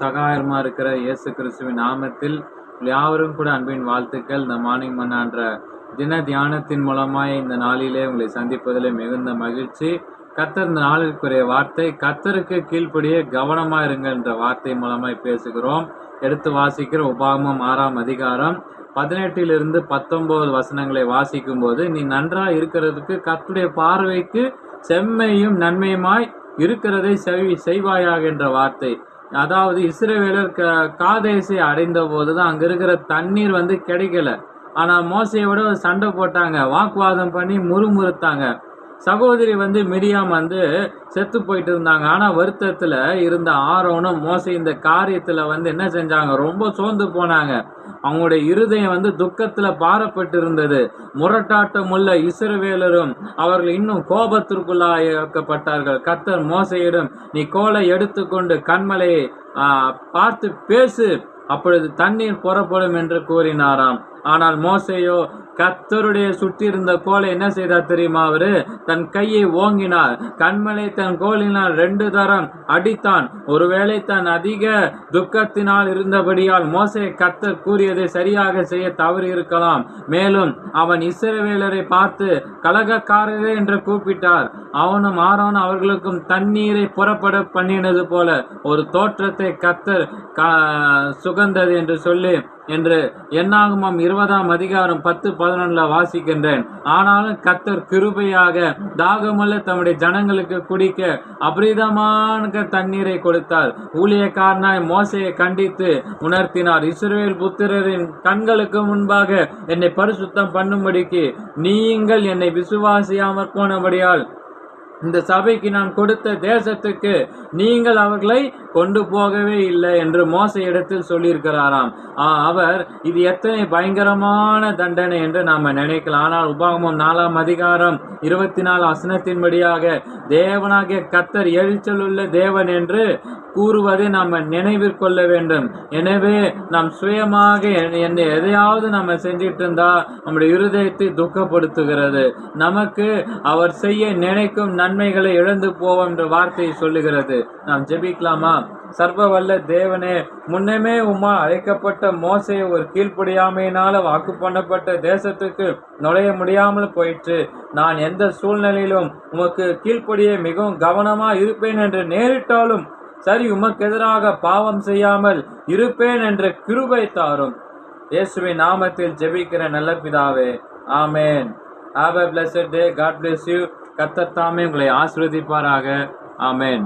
சகாயமா இருக்கிற இயேசு கிறிஸ்துவின் நாமத்தில் யாவரும் கூட அன்பின் வாழ்த்துக்கள். இந்த மார்னிங் மன்னான்ற தின தியானத்தின் மூலமாய் இந்த நாளிலே உங்களை சந்திப்பதில் மிகுந்த மகிழ்ச்சி. கர்த்தர் இந்த நாளிற்குரிய வார்த்தை, கர்த்தருக்கு கீழ்ப்படியே கவனமா இருங்கள் என்ற வார்த்தை மூலமாய் பேசுகிறோம். எடுத்து வாசிக்கிற உபாகமம் 6ஆம் அதிகாரம் 18 - 19 வசனங்களை வாசிக்கும் போது, நீ நன்றா இருக்கிறதுக்கு கர்த்தருடைய பார்வைக்கு செம்மையும் நன்மையுமாய் இருக்கிறதை செய்வாயாக என்ற வார்த்தை. அதாவது இஸ்ரவேலர் காதேசை அடைந்த போதுதான் அங்க இருக்கிற தண்ணீர் கிடைக்கல. ஆனா மோசையோட சண்டை போட்டாங்க, வாக்குவாதம் பண்ணி முறுமுறுத்தாங்க. சகோதரி மிரியாம் செத்து போயிட்டு இருந்தாங்க. ஆனா வருத்தத்துல இருந்த ஆரோனும் மோசை இந்த காரியத்துல என்ன செஞ்சாங்க, ரொம்ப சோர்ந்து போனாங்க. அவங்களுடைய இருதயம் துக்கத்துல பாரப்பட்டு இருந்தது. முரட்டாட்டமுள்ள இஸ்ரவேலரும் அவர்கள் இன்னும் கோபத்திற்குள்ளாக்கப்பட்டார்கள். கர்த்தர் மோசையிடம், நீ கோலை எடுத்துக்கொண்டு கன்மலையை பார்த்து பேசு, அப்பொழுது தண்ணீர் புறப்படும் என்று கூறினாராம். ஆனால் மோசையோ கர்த்தருடைய சுற்றி இருந்த கோலை என்ன செய்தார் தெரியுமா? அவரு தன் கையை ஓங்கினார். கண்மலை தன் கோலினால் 2 தரம் அடித்தான். ஒருவேளை தன் அதிக துக்கத்தினால் இருந்தபடியால் மோசே கர்த்தர் கூறியதை சரியாக செய்ய தவறி இருக்கலாம். மேலும் அவன் இஸ்ரவேலரை பார்த்து கலகக்காரரே என்று கூப்பிட்டார். அவனும் ஆரோனும் அவர்களுக்கும் தண்ணீரை புறப்பட பண்ணினது போல ஒரு தோற்றத்தை கர்த்தர் சுகந்தது என்று சொல்லி என்று என்னாகமம் 20ஆம் அதிகாரம் 10-11 வாசிக்கின்றேன். ஆனாலும் கர்த்தர் கிருபையாக தாகமுள்ள தம்முடைய ஜனங்களுக்கு குடிக்க அபரிதமான தண்ணீரை கொடுத்தார். ஊழியக்காரனாய் மோசையை கண்டித்து உணர்த்தினார். இஸ்ரவேல் புத்திரரின் கண்களுக்கு முன்பாக என்னை பரிசுத்தம் பண்ணும்படிக்கு நீங்கள் என்னை விசுவாசியாமற் போனபடியால் இந்த சபைக்கு நான் கொடுத்த தேசத்துக்கு நீங்கள் அவர்களை கொண்டு போகவே இல்லை என்று மோசை இடத்தில் சொல்லியிருக்கிறாராம். அவர் இது எத்தனை பயங்கரமான தண்டனை என்று நாம நினைக்கலாம். ஆனால் உபாகமம் 4ஆம் அதிகாரம் 24 வசனத்தின்படியாக தேவனாகிய கர்த்தர் எரிச்சலுள்ள தேவன் என்று கூறுவதை நாம் நினைவிற்கொள்ள வேண்டும். எனவே நாம் சுயமாக எதையாவது நம்ம செஞ்சிட்டு இருந்தா நம்முடைய இருதயத்தை துக்கப்படுத்துகிறது. நமக்கு அவர் செய்ய நினைக்கும் நன்மைகளை இழந்து போவோம் என்ற வார்த்தையை சொல்லுகிறது. நாம் ஜெபிக்கலாமா? சர்வ வல்ல தேவனே, முன்னமே உமா அழைக்கப்பட்ட மோசையை ஒரு கீழ்ப்படியாமையினால வாக்கு பண்ணப்பட்ட தேசத்துக்கு நுழைய முடியாமல் போயிற்று. நான் எந்த சூழ்நிலையிலும் உமக்கு கீழ்ப்படியே மிகவும் கவனமா இருப்பேன் என்று நேரிட்டாலும் சரி, உமக்கு எதிராக பாவம் செய்யாமல் இருப்பேன் என்ற கிருபை தாரும். இயேசுவின் நாமத்தில் ஜெபிக்கிற நல்ல பிதாவே, ஆமென். Have a blessed day. God bless you. கர்த்தர் தாமே உங்களை ஆசீர்வதிப்பாராக. ஆமென்.